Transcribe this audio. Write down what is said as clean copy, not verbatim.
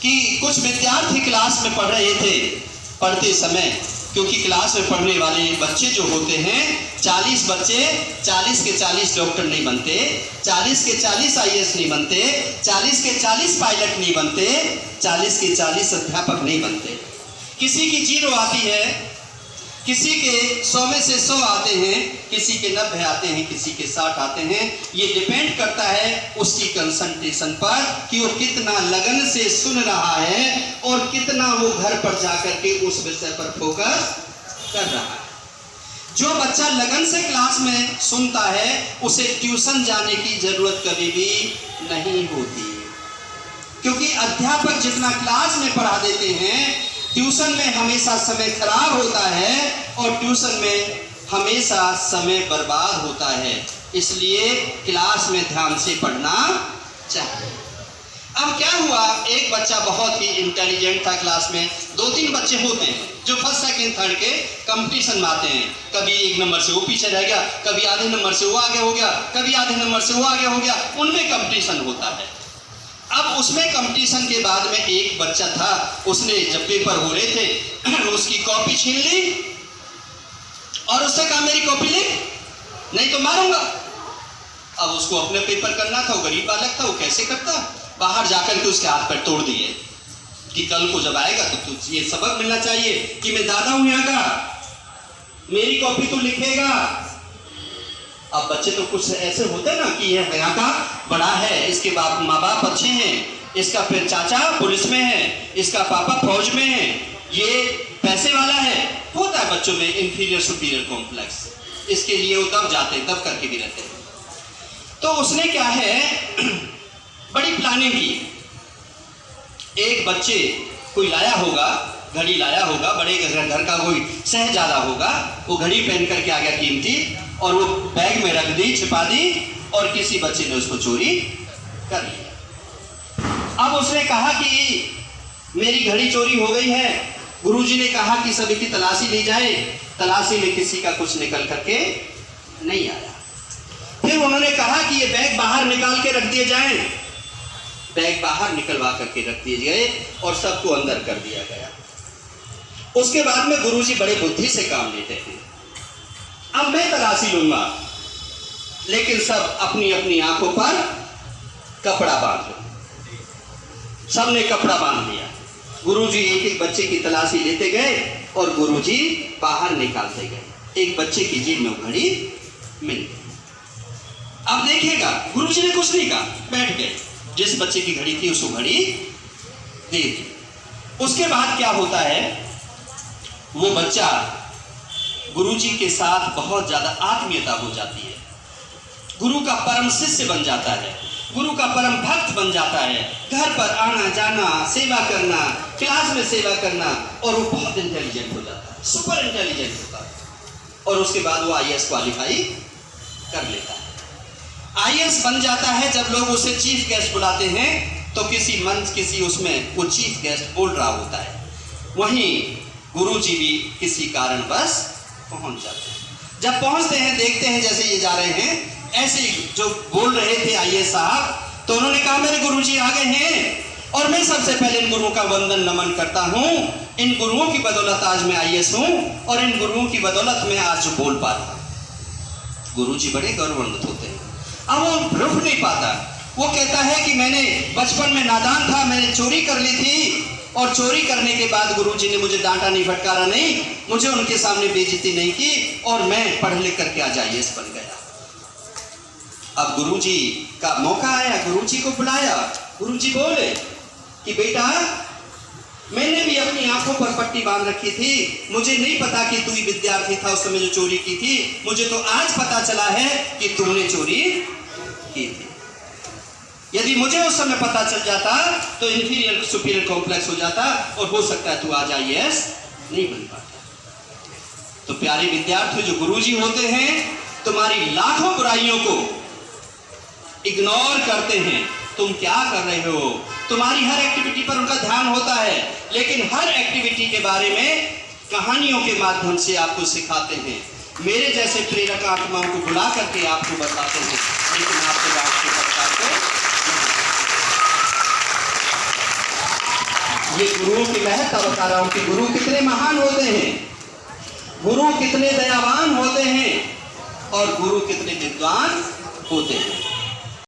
कि कुछ विद्यार्थी क्लास में पढ़ रहे थे। पढ़ते समय, क्योंकि क्लास में पढ़ने वाले बच्चे जो होते हैं 40 बच्चे, 40 के 40 डॉक्टर नहीं बनते, 40 के 40 IAS नहीं बनते, 40 के 40 पायलट नहीं बनते, 40 के 40 अध्यापक नहीं बनते। किसी की 0 आती है, किसी के 100 में से 100 आते हैं, किसी के 90 आते हैं, किसी के 60 आते हैं। ये डिपेंड करता है उसकी कंसंट्रेशन पर कि वो कितना लगन से सुन रहा है और कितना वो घर पर जाकर के उस विषय पर फोकस कर रहा है। जो बच्चा लगन से क्लास में सुनता है उसे ट्यूशन जाने की जरूरत कभी भी नहीं होती, क्योंकि अध्यापक जितना क्लास में पढ़ा देते हैं, ट्यूशन में हमेशा समय खराब होता है और ट्यूशन में हमेशा समय बर्बाद होता है। इसलिए क्लास में ध्यान से पढ़ना चाहिए। अब क्या हुआ, एक बच्चा बहुत ही इंटेलिजेंट था क्लास में। 2-3 बच्चे होते हैं जो फर्स्ट सेकंड थर्ड के कंपटीशन में आते हैं। कभी 1 नंबर से वो पीछे रह गया, कभी आधे नंबर से वो आगे हो गया, कभी आधे नंबर से वो आगे हो गया, उनमें कंपटीशन होता है। अब उसमें कंपटीशन के बाद में एक बच्चा था, उसने जब पेपर हो रहे थे उसकी कॉपी छीन ली और उससे कहा मेरी कॉपी ले, नहीं तो मारूंगा। अब उसको अपने पेपर करना था, वो गरीब बालक था, वो कैसे करता। बाहर जाकर के उसके हाथ पैर तोड़ दिए कि कल को जब आएगा तो तुझे ये सबक मिलना चाहिए कि मैं दादा हूं यहाँ का, मेरी कॉपी तो लिखेगा। अब बच्चे तो कुछ ऐसे होते हैं ना कि ये यहाँ का बड़ा है, इसके माँ बाप अच्छे हैं, इसका फिर चाचा पुलिस में है, इसका पापा फौज में है, ये पैसे वाला है। होता है बच्चों में इंफीरियर सुपीरियर कॉम्प्लेक्स, इसके लिए वो दब जाते हैं, दब करके भी रहते हैं। तो उसने क्या है बड़ी प्लानिंग की। एक बच्चे कोई लाया होगा, घड़ी लाया होगा, बड़े घर का कोई शहजादा होगा, वो घड़ी पहन करके आ गया कीमती, और वो बैग में रख दी, छिपा दी, और किसी बच्चे ने उसको चोरी कर लिया। अब उसने कहा कि मेरी घड़ी चोरी हो गई है। गुरुजी ने कहा कि सभी की तलाशी ली जाए। तलाशी में किसी का कुछ निकल करके नहीं आया। फिर उन्होंने कहा कि ये बैग बाहर निकाल के रख दिए जाएं। बैग बाहर निकलवा करके रख दिए गए और सबको अंदर कर दिया गया। उसके बाद में गुरुजी बड़े बुद्धि से काम लेते हैं। अब मैं तलाशी लूंगा, लेकिन सब अपनी अपनी आंखों पर कपड़ा बांध लो। सबने कपड़ा बांध लिया। गुरुजी एक एक बच्चे की तलाशी लेते गए और गुरुजी बाहर निकालते गए। एक बच्चे की जेब में घड़ी मिल गई। अब देखिएगा, गुरुजी ने कुछ नहीं कहा, बैठ गए। जिस बच्चे की घड़ी थी उसको घड़ी दे दी। उसके बाद क्या होता है, वो बच्चा गुरुजी के साथ बहुत ज्यादा आत्मीयता हो जाती है, गुरु का परम शिष्य बन जाता है, गुरु का परम भक्त बन जाता है। घर पर आना जाना, सेवा करना, क्लास में सेवा करना, और वो बहुत इंटेलिजेंट हो जाता है, सुपर इंटेलिजेंट होता है। और उसके बाद वो IAS क्वालिफाई कर लेता है। IAS बन जाता है। जब लोग उसे चीफ गेस्ट बुलाते हैं तो किसी मंच, किसी उसमें वो चीफ गेस्ट बोल रहा होता है। वहीं गुरुजी भी किसी कारणवश पहुंच जाते हैं। जब पहुंचते हैं, देखते हैं जैसे ये जा रहे हैं, ऐसे जो बोल रहे थे IAS साहब, तो उन्होंने कहा मेरे गुरुजी आ गए हैं और मैं सबसे पहले इन गुरुओं का वंदन नमन करता हूं। इन गुरुओं की बदौलत आज मैं IAS हूं और इन गुरुओं की बदौलत मैं आज बोल पा रहा हूं। गुरुजी बड़े गौरवान्वित होते हैं। अब वो रुक नहीं पाता। वो कहता है कि मैंने बचपन में नादान था, मैंने चोरी कर ली थी, और चोरी करने के बाद गुरुजी ने मुझे डांटा नहीं, फटकारा नहीं, मुझे उनके सामने बेइज्जती नहीं की, और मैं पढ़ लिख करके आज IAS बन गया। अब गुरुजी का मौका आया, गुरुजी को बुलाया। गुरुजी बोले कि बेटा, मैंने भी अपनी आंखों पर पट्टी बांध रखी थी, मुझे नहीं पता कि तू ही विद्यार्थी था उस समय जो चोरी की थी, मुझे तो आज पता चला है कि तुमने चोरी की थी। यदि मुझे उस समय पता चल जाता तो इंफीरियर सुपीरियर कॉम्प्लेक्स हो जाता और हो सकता है तू आज IAS नहीं बन पाता। तो प्यारे विद्यार्थी, जो गुरुजी होते हैं तुम्हारी लाखों बुराइयों को इग्नोर करते हैं। तुम क्या कर रहे हो, तुम्हारी हर एक्टिविटी पर उनका ध्यान होता है, लेकिन हर एक्टिविटी के बारे में कहानियों के माध्यम से आपको सिखाते हैं। मेरे जैसे प्रेरक आत्माओं को बुला करके आपको बताते हैं, लेकिन आपके बात के प्रकार को ये गुरुओं की महत्ता बता रहा हूं कि गुरु कितने महान होते हैं, गुरु कितने दयावान होते हैं और गुरु कितने विद्वान होते हैं।